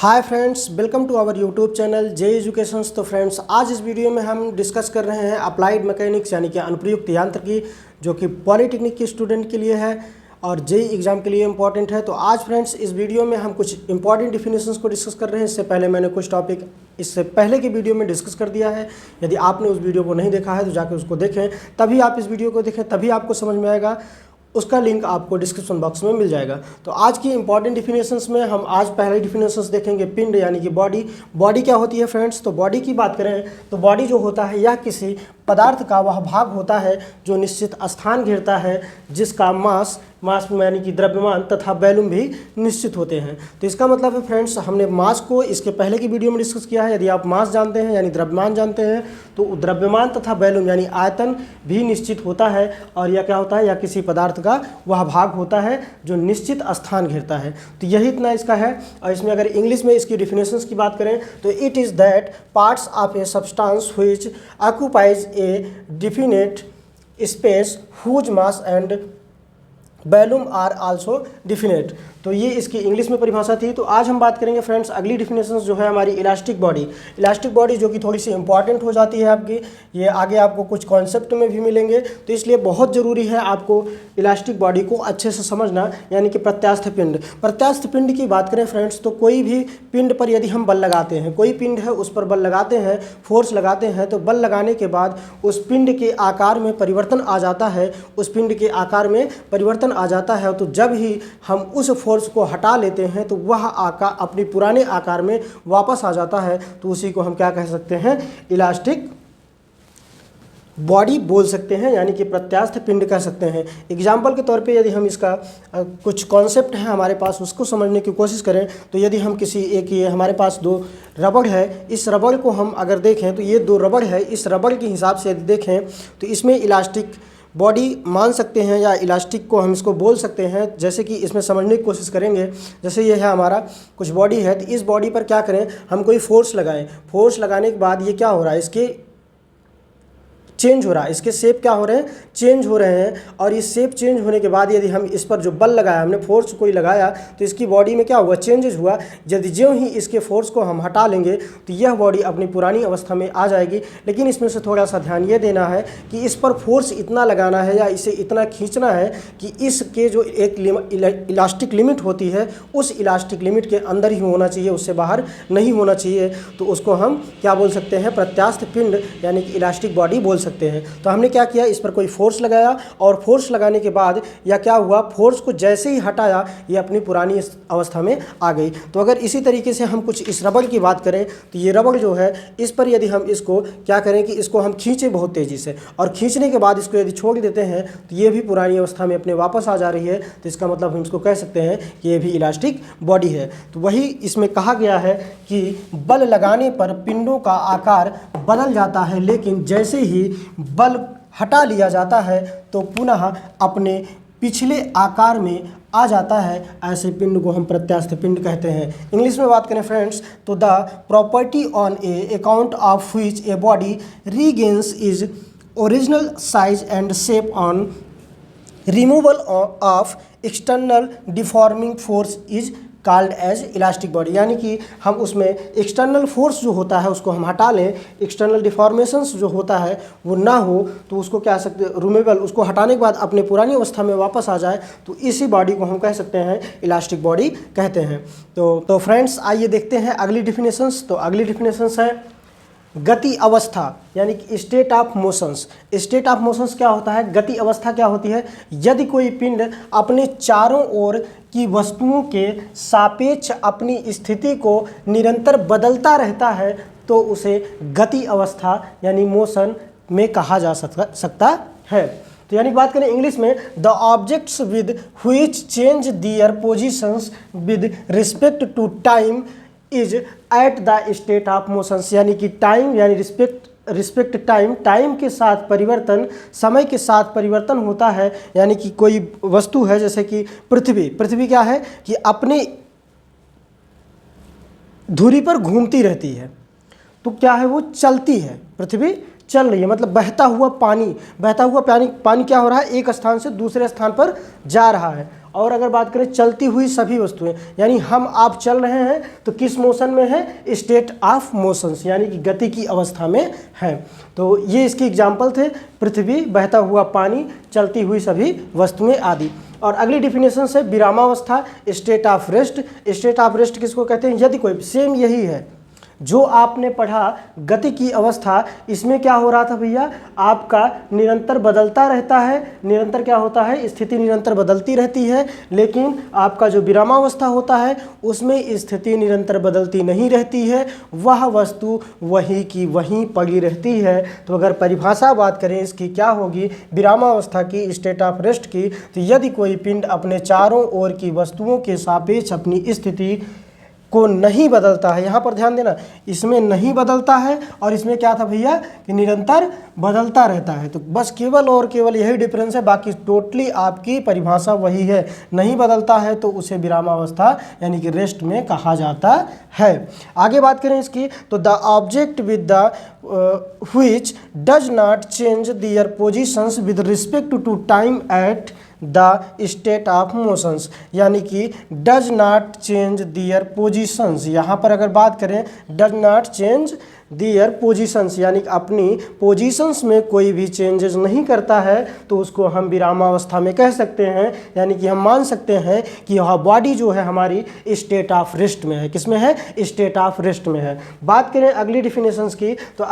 Hi friends, welcome to our YouTube channel J educations. तो friends, आज इस video में हम डिस्कस कर रहे हैं अप्लाइड मैकेनिक्स यानी कि अनुप्रयुक्त यांत्रिकी, जो कि पॉलीटेक्निक के स्टूडेंट के लिए है और जेई एग्जाम के लिए इंपॉर्टेंट है। तो आज फ्रेंड्स इस वीडियो में हम कुछ इंपॉर्टेंट डिफिनेशंस को डिस्कस कर रहे हैं। इससे पहले मैंने कुछ टॉपिक इससे पहले की वीडियो में डिस्कस कर दिया है। यदि आपने उस वीडियो को नहीं देखा है तो जाकर उसको देखें, तभी आप इस वीडियो को देखें, तभी आपको समझ में आएगा। उसका लिंक आपको डिस्क्रिप्शन बॉक्स में मिल जाएगा। तो आज की इंपॉर्टेंट डिफिनेशंस में हम आज पहले डिफिनेशंस देखेंगे पिंड यानी कि बॉडी। बॉडी क्या होती है फ्रेंड्स? तो बॉडी की बात करें तो बॉडी जो होता है यह किसी पदार्थ का वह भाग होता है जो निश्चित स्थान घेरता है, जिसका मास यानी कि द्रव्यमान तथा वॉल्यूम भी निश्चित होते हैं। तो इसका मतलब है फ्रेंड्स, हमने मास को इसके पहले की वीडियो में डिस्कस किया है। यदि आप मास जानते हैं यानी द्रव्यमान जानते हैं तो द्रव्यमान तथा वॉल्यूम यानी आयतन भी निश्चित होता है। और यह क्या होता है? यह किसी पदार्थ का वह भाग होता है जो निश्चित स्थान घेरता है। तो यही इतना इसका है। और इसमें अगर इंग्लिश में इसकी डिफिनेशंस की बात करें तो it is that parts of a substance which occupies a definite space whose mass and volume are also definite. तो ये इसकी इंग्लिश में परिभाषा थी। तो आज हम बात करेंगे फ्रेंड्स अगली डिफिनेशन जो है हमारी इलास्टिक बॉडी। इलास्टिक बॉडी जो कि थोड़ी सी इंपॉर्टेंट हो जाती है आपकी, ये आगे आपको कुछ कॉन्सेप्ट में भी मिलेंगे। तो इसलिए बहुत ज़रूरी है आपको इलास्टिक बॉडी को अच्छे से समझना, यानी कि प्रत्यास्थ पिंड। प्रत्यास्थ पिंड की बात करें फ्रेंड्स तो कोई भी पिंड पर यदि हम बल लगाते हैं, कोई पिंड है उस पर बल लगाते हैं, फोर्स लगाते हैं, तो बल लगाने के बाद उस पिंड के आकार में परिवर्तन आ जाता है। उस पिंड के आकार में परिवर्तन आ जाता है। तो जब ही हम उस फोर्स को हटा लेते हैं तो वह आकार अपने पुराने आकार में वापस आ जाता है। तो उसी को हम क्या कह सकते हैं? इलास्टिक बॉडी बोल सकते हैं, यानी कि प्रत्यास्थ पिंड कह सकते हैं। एग्जाम्पल के तौर पे यदि हम इसका कुछ कॉन्सेप्ट है हमारे पास, उसको समझने की कोशिश करें तो यदि हम किसी एक ये हमारे पास दो रबड़ है, इस रबड़ को हम अगर देखें तो ये दो रबड़ है, इस रबड़ के हिसाब से यदि देखें तो इसमें इलास्टिक बॉडी मान सकते हैं या इलास्टिक को हम इसको बोल सकते हैं। जैसे कि इसमें समझने की कोशिश करेंगे, जैसे ये है हमारा कुछ बॉडी है, तो इस बॉडी पर क्या करें? हम कोई फोर्स लगाएं। फोर्स लगाने के बाद ये क्या हो रहा है? इसके चेंज हो रहा है, इसके शेप क्या हो रहे हैं? चेंज हो रहे हैं। और इस शेप चेंज होने के बाद यदि हम इस पर जो बल लगाया, हमने फोर्स कोई लगाया, तो इसकी बॉडी में क्या हुआ? चेंजेस हुआ। यदि ज्यों ही इसके फोर्स को हम हटा लेंगे तो यह बॉडी अपनी पुरानी अवस्था में आ जाएगी। लेकिन इसमें से थोड़ा सा ध्यान ये देना है कि इस पर फोर्स इतना लगाना है या इसे इतना खींचना है कि इसके जो एक इलास्टिक लिमिट होती है, उस इलास्टिक लिमिट के अंदर ही होना चाहिए, उससे बाहर नहीं होना चाहिए। तो उसको हम क्या बोल सकते हैं? प्रत्यास्थ पिंड यानी कि इलास्टिक बॉडी बोल सकते हैं। तो हमने क्या किया? इस पर कोई फोर्स लगाया और फोर्स लगाने के बाद या क्या हुआ? फोर्स को जैसे ही हटाया ये अपनी पुरानी अवस्था में आ गई। तो अगर इसी तरीके से हम कुछ इस रबड़ की बात करें तो ये रबड़ जो है, इस पर यदि हम इसको क्या करें कि इसको हम खींचें बहुत तेज़ी से, और खींचने के बाद इसको यदि छोड़ देते हैं तो ये भी पुरानी अवस्था में अपने वापस आ जा रही है। तो इसका मतलब हम इसको कह सकते हैं कि ये भी इलास्टिक बॉडी है। तो वही इसमें कहा गया है कि बल लगाने पर पिंडों का आकार बदल जाता है, लेकिन जैसे ही बल हटा लिया जाता है तो पुनः अपने पिछले आकार में आ जाता है। ऐसे पिंड को हम प्रत्यास्थ पिंड कहते हैं। इंग्लिश में बात करें फ्रेंड्स तो the property on a account of which a body regains is original size and shape on removal of external deforming force is called as elastic body. यानी कि हम उसमें एक्सटर्नल फोर्स जो होता है उसको हम हटा लें, एक्सटर्नल डिफॉर्मेशंस जो होता है वो ना हो, तो उसको क्या सकते हैं? रिमूवल, उसको हटाने के बाद अपने पुरानी अवस्था में वापस आ जाए, तो इसी बॉडी को हम कह सकते हैं इलास्टिक बॉडी कहते हैं। तो फ्रेंड्स आइए देखते हैं अगली डिफिनेशंस। तो अगली डिफिनेशंस है गति अवस्था यानी कि state of motions. State of motions क्या होता है? गति अवस्था क्या होती है? यदि कोई पिंड अपने चारों ओर की वस्तुओं के सापेक्ष अपनी स्थिति को निरंतर बदलता रहता है तो उसे गति अवस्था यानी मोशन में कहा जा सकता है। तो यानी बात करें इंग्लिश में, the objects with which change their positions with respect to time is at the state of motions. यानी कि टाइम यानी रिस्पेक्ट टाइम, टाइम के साथ परिवर्तन, समय के साथ परिवर्तन होता है। यानी कि कोई वस्तु है जैसे कि पृथ्वी क्या है कि अपने धुरी पर घूमती रहती है, तो क्या है? वो चलती है, पृथ्वी चल रही है। मतलब बहता हुआ पानी क्या हो रहा है? एक स्थान से दूसरे स्थान पर जा रहा है। और अगर बात करें चलती हुई सभी वस्तुएं, यानी हम आप चल रहे हैं तो किस मोशन में है, स्टेट ऑफ मोशंस, यानी कि गति की अवस्था में है। तो ये इसके एग्जाम्पल थे, पृथ्वी, बहता हुआ पानी, चलती हुई सभी वस्तुएं आदि। और अगली डिफिनेशन से विरामावस्था, state of rest. State of rest किसको कहते हैं, यदि कोई, सेम यही है जो आपने पढ़ा गति की अवस्था, इसमें क्या हो रहा था भैया, आपका निरंतर बदलता रहता है, निरंतर क्या होता है, स्थिति निरंतर बदलती रहती है, लेकिन आपका जो विरामावस्था होता है उसमें स्थिति निरंतर बदलती नहीं रहती है, वह वस्तु वहीं की वहीं पड़ी रहती है। तो अगर परिभाषा बात करें इसकी क्या होगी, विरामावस्था की, स्टेट ऑफ रेस्ट की, तो यदि कोई पिंड अपने चारों ओर की वस्तुओं के सापेक्ष अपनी स्थिति को नहीं बदलता है, यहाँ पर ध्यान देना, इसमें नहीं बदलता है और इसमें क्या था भैया कि निरंतर बदलता रहता है। तो बस केवल और केवल यही डिफरेंस है, बाकी टोटली आपकी परिभाषा वही है। नहीं बदलता है तो उसे विरामावस्था यानी कि रेस्ट में कहा जाता है। आगे बात करें इसकी, तो the object with the which does not change their positions with respect to time at the state of motions, यानी कि does not change their positions. यहाँ पर अगर बात करें does not change their positions, यानी कि अपनी पोजीशंस में कोई भी चेंजेस नहीं करता है, तो उसको हम विरामावस्था में कह सकते हैं। यानी कि हम मान सकते हैं कि यह बॉडी जो है हमारी स्टेट ऑफ रेस्ट में है। किस में है, स्टेट ऑफ रेस्ट में है। बात करें अगली डिफिनेशंस की, तो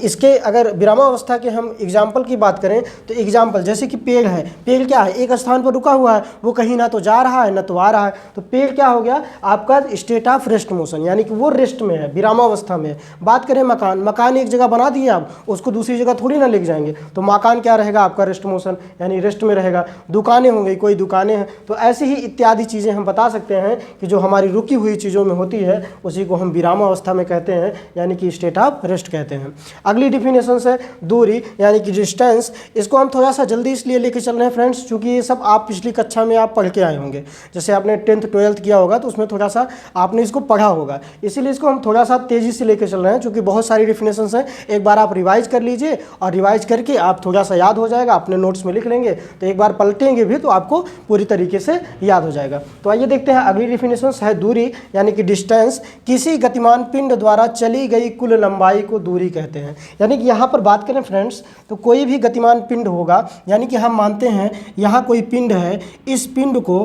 इसके अगर विरामावस्था के हम एग्जाम्पल की बात करें, तो एग्जाम्पल जैसे कि पेड़ है, पेड़ क्या है, एक स्थान पर रुका हुआ है, वो कहीं ना तो जा रहा है ना तो आ रहा है, तो पेड़ क्या हो गया आपका स्टेट ऑफ रेस्ट मोशन, यानी कि वो रेस्ट में है, विरामावस्था में। बात करें मकान एक जगह बना दिए आप, उसको दूसरी जगह थोड़ी ना लेके जाएंगे, तो मकान क्या रहेगा आपका, रेस्ट मोशन यानी रेस्ट में रहेगा। दुकानें होंगी, कोई दुकानें हैं, तो ऐसी ही इत्यादि चीज़ें हम बता सकते हैं कि जो हमारी रुकी हुई चीज़ों में होती है उसी को हम विरामावस्था में कहते हैं, यानी कि स्टेट ऑफ रेस्ट कहते हैं। अगली डिफिनेशन है दूरी यानी कि डिस्टेंस। इसको हम थोड़ा सा जल्दी इसलिए लेके चल रहे हैं फ्रेंड्स, क्योंकि ये सब आप पिछली कक्षा में आप पढ़ के आए होंगे। जैसे आपने 10th 12th किया होगा तो उसमें थोड़ा सा आपने इसको पढ़ा होगा, इसीलिए इसको हम थोड़ा सा तेज़ी से लेके चल रहे हैं, क्योंकि बहुत सारी डिफिनेशंस हैं। एक बार आप रिवाइज कर लीजिए और रिवाइज करके आप थोड़ा सा याद हो जाएगा, अपने नोट्स में लिख लेंगे, तो एक बार पलटेंगे भी तो आपको पूरी तरीके से याद हो जाएगा। तो आइए देखते हैं अगली डिफिनेशंस है दूरी यानी कि डिस्टेंस। किसी गतिमान पिंड द्वारा चली गई कुल लंबाई को दूरी कहते हैं। यानी कि यहाँ पर बात करें फ्रेंड्स, तो कोई भी गतिमान पिंड होगा, यानी कि हम मानते हैं यहाँ कोई पिंड है, इस पिंड को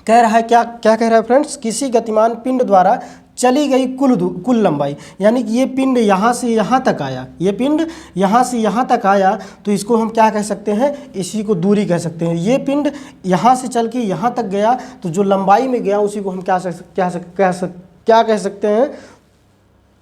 कह रहा है क्या कह रहा है फ्रेंड्स, किसी गतिमान पिंड द्वारा चली गई कुल लंबाई, यानी कि ये पिंड यहाँ से यहाँ तक आया, ये पिंड यहाँ से यहाँ तक आया, तो इसको हम क्या कह सकते हैं, इसी को दूरी कह सकते हैं। ये पिंड यहाँ से चल के यहाँ तक गया, तो जो लंबाई में गया उसी को हम क्या कह सकते हैं,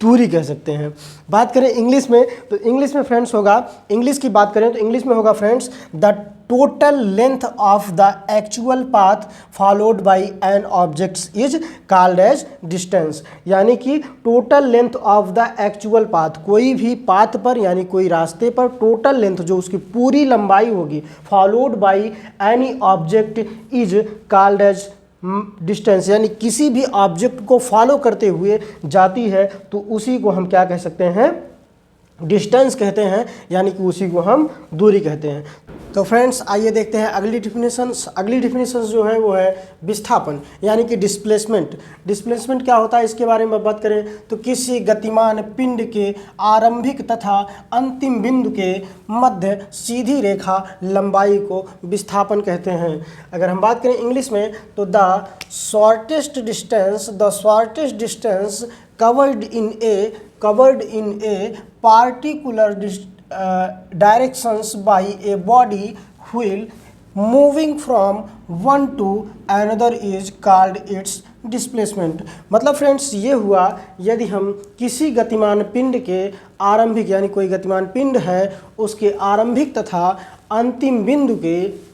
दूरी कह सकते हैं। बात करें इंग्लिश में, तो इंग्लिश में फ्रेंड्स होगा, इंग्लिश की बात करें तो इंग्लिश में होगा friends, the total length of the actual path followed by an object is called as distance. यानी कि total length of the actual path, कोई भी पाथ पर यानी कोई रास्ते पर टोटल लेंथ जो उसकी पूरी लंबाई होगी, followed by any object is called as distance, यानी किसी भी ऑब्जेक्ट को फॉलो करते हुए जाती है तो उसी को हम क्या कह सकते हैं, डिस्टेंस कहते हैं, यानी कि उसी को हम दूरी कहते हैं। तो फ्रेंड्स आइए देखते हैं अगली डिफिनेशंस। अगली डिफिनेशंस जो है वो है विस्थापन यानी कि डिस्प्लेसमेंट। डिस्प्लेसमेंट क्या होता है इसके बारे में बात करें तो किसी गतिमान पिंड के आरंभिक तथा अंतिम बिंदु के मध्य सीधी रेखा लंबाई को विस्थापन कहते हैं। अगर हम बात करें इंग्लिश में तो the shortest distance covered in a particular directions by a body while moving from one to another is called its displacement. मतलब फ्रेंड्स ये हुआ, यदि हम किसी गतिमान पिंड के आरंभिक यानी कोई गतिमान पिंड है उसके आरंभिक तथा अंतिम बिंदु के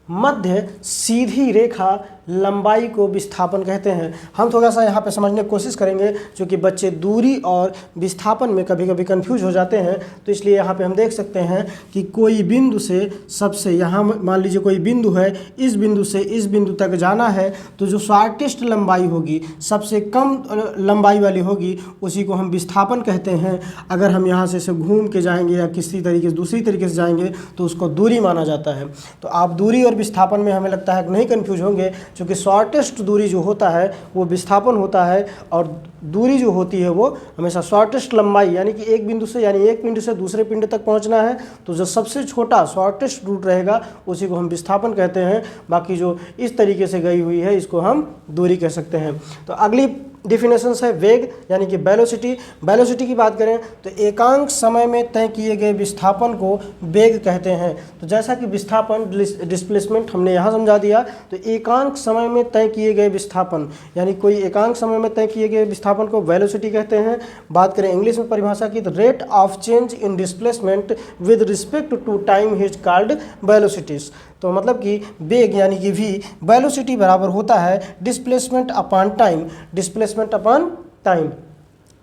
मध्य सीधी रेखा लंबाई को विस्थापन कहते हैं। हम थोड़ा सा यहाँ पे समझने की कोशिश करेंगे, क्योंकि बच्चे दूरी और विस्थापन में कभी कभी कंफ्यूज हो जाते हैं। तो इसलिए यहाँ पे हम देख सकते हैं कि कोई बिंदु से सबसे, यहाँ मान लीजिए कोई बिंदु है, इस बिंदु से इस बिंदु तक जाना है, तो जो शॉर्टेस्ट लंबाई होगी, सबसे कम लंबाई वाली होगी, उसी को हम विस्थापन कहते हैं। अगर हम यहाँ से घूम के जाएंगे या किसी तरीके से दूसरी तरीके से जाएंगे तो उसको दूरी माना जाता है। तो आप दूरी और विस्थापन में हमें लगता है कि नहीं कंफ्यूज होंगे, क्योंकि शॉर्टेस्ट दूरी जो होता है वो विस्थापन होता है, और दूरी जो होती है वो हमेशा शॉर्टेस्ट लंबाई, यानी कि एक बिंदु से, यानी एक पिंड से दूसरे पिंड तक पहुंचना है, तो जो सबसे छोटा शॉर्टेस्ट रूट रहेगा उसी को हम विस्थापन कहते हैं। बाकी जो इस तरीके से गई हुई है इसको हम दूरी कह सकते हैं। तो अगली डिफिनेशंस है वेग, यानी कि वेलोसिटी। वेलोसिटी की बात करें तो एकांक समय में तय किए गए विस्थापन को वेग कहते हैं। तो जैसा कि विस्थापन डिस्प्लेसमेंट हमने यहाँ समझा दिया, तो एकांक समय में तय किए गए विस्थापन, यानी कोई एकांक समय में तय किए गए विस्थापन को वेलोसिटी कहते हैं। बात करें इंग्लिश में परिभाषा की, तो rate of change in displacement with respect to time is called velocities. तो मतलब कि वेग यानी कि v वेलोसिटी बराबर होता है displacement upon time, displacement upon time.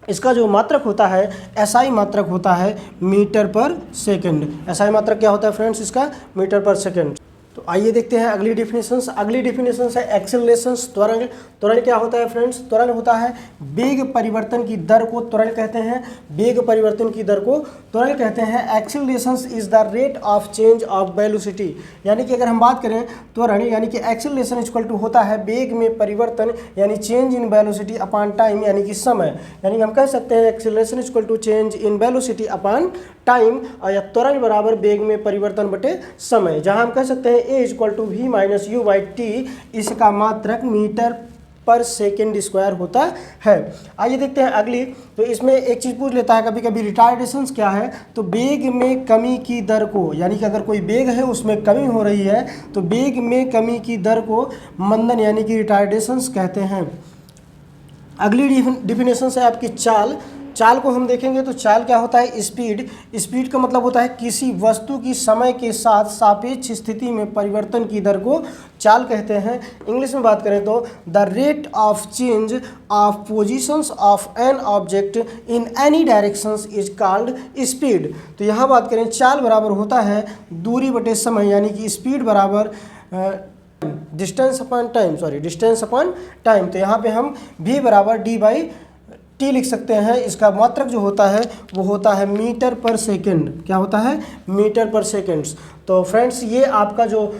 इसका जो मात्रक होता है SI मात्रक होता है मीटर पर सेकंड। SI मात्रक क्या होता है फ्रेंड्स इसका? मीटर पर सेकंड। तो आइए देखते हैं अगली डिफिनेशंस। अगली डिफिनेशंस है एक्सेलरेशंस, त्वरण। त्वरण क्या होता है फ्रेंड्स? त्वरण होता है वेग परिवर्तन की दर को त्वरण कहते हैं। वेग परिवर्तन की दर को त्वरण कहते हैं। Accelerations is the rate of change of velocity, यानी कि अगर हम बात करें त्वरण, यानी कि एक्सेलरेशन इक्वल टू होता है वेग में परिवर्तन, यानी change in velocity upon time, यानी कि समय। यानी कि हम कह सकते हैं acceleration equal to change in velocity upon time, या त्वरण बराबर वेग में परिवर्तन बटे समय, जहां हम कह सकते हैं a equal to v minus u by t, इसका मात्रक मीटर पर सेकेंड स्क्वायर होता है। आइए देखते हैं अगली। तो इसमें एक चीज़ पूछ लेता है कभी कभी, रिटार्डेशंस क्या है? तो वेग में कमी की दर को, यानी कि अगर कोई वेग है उसमें कमी हो रही है तो वेग में कमी की दर को मंदन यानी कि रिटार्डेशंस कहते हैं। अगली डिफिनेशन है आपकी चाल। चाल को हम देखेंगे तो चाल क्या होता है? स्पीड। स्पीड का मतलब होता है किसी वस्तु की समय के साथ सापेक्ष स्थिति में परिवर्तन की दर को चाल कहते हैं। इंग्लिश में बात करें तो the rate of change of positions of an object in any directions is called speed. तो यहाँ बात करें चाल बराबर होता है दूरी बटे समय, यानी कि स्पीड बराबर distance upon time, distance upon time. तो यहाँ पे हम v बराबर d बाई टी लिख सकते हैं। इसका मात्रक जो होता है वो होता है मीटर पर सेकंड। क्या होता है? मीटर पर सेकंड्स। तो फ्रेंड्स ये आपका जो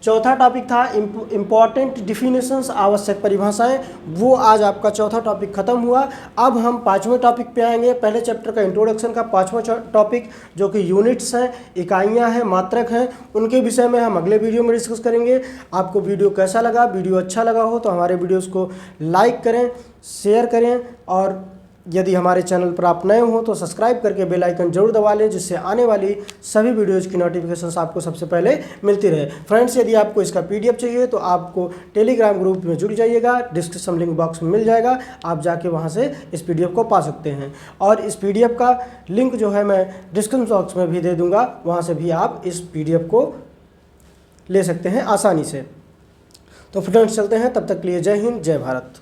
चौथा टॉपिक था इम्पॉर्टेंट डिफिनेशंस, आवश्यक परिभाषाएं, वो आज आपका चौथा टॉपिक खत्म हुआ। अब हम पाँचवें टॉपिक पे आएंगे। पहले चैप्टर का इंट्रोडक्शन का पाँचवां टॉपिक जो कि यूनिट्स हैं, इकाइयां हैं, मात्रक हैं, उनके विषय में हम अगले वीडियो में डिस्कस करेंगे। आपको वीडियो कैसा लगा? वीडियो अच्छा लगा हो तो हमारे वीडियोज़ को लाइक करें, शेयर करें, और यदि हमारे चैनल पर आप नए हो तो सब्सक्राइब करके बेल आइकन जरूर दबा लें, जिससे आने वाली सभी वीडियोज़ की नोटिफिकेशंस आपको सबसे पहले मिलती रहे। फ्रेंड्स यदि आपको इसका PDF चाहिए तो आपको टेलीग्राम ग्रुप में जुड़ जाइएगा, डिस्क्रिप्शन लिंक बॉक्स में मिल जाएगा, आप जाके वहाँ से इस PDF को पा सकते हैं। और इस PDF का लिंक जो है मैं डिस्क्रिप्शन बॉक्स में भी दे दूँगा, वहाँ से भी आप इस PDF को ले सकते हैं आसानी से। तो फ्रेंड्स चलते हैं, तब तक के लिए जय हिंद, जय भारत।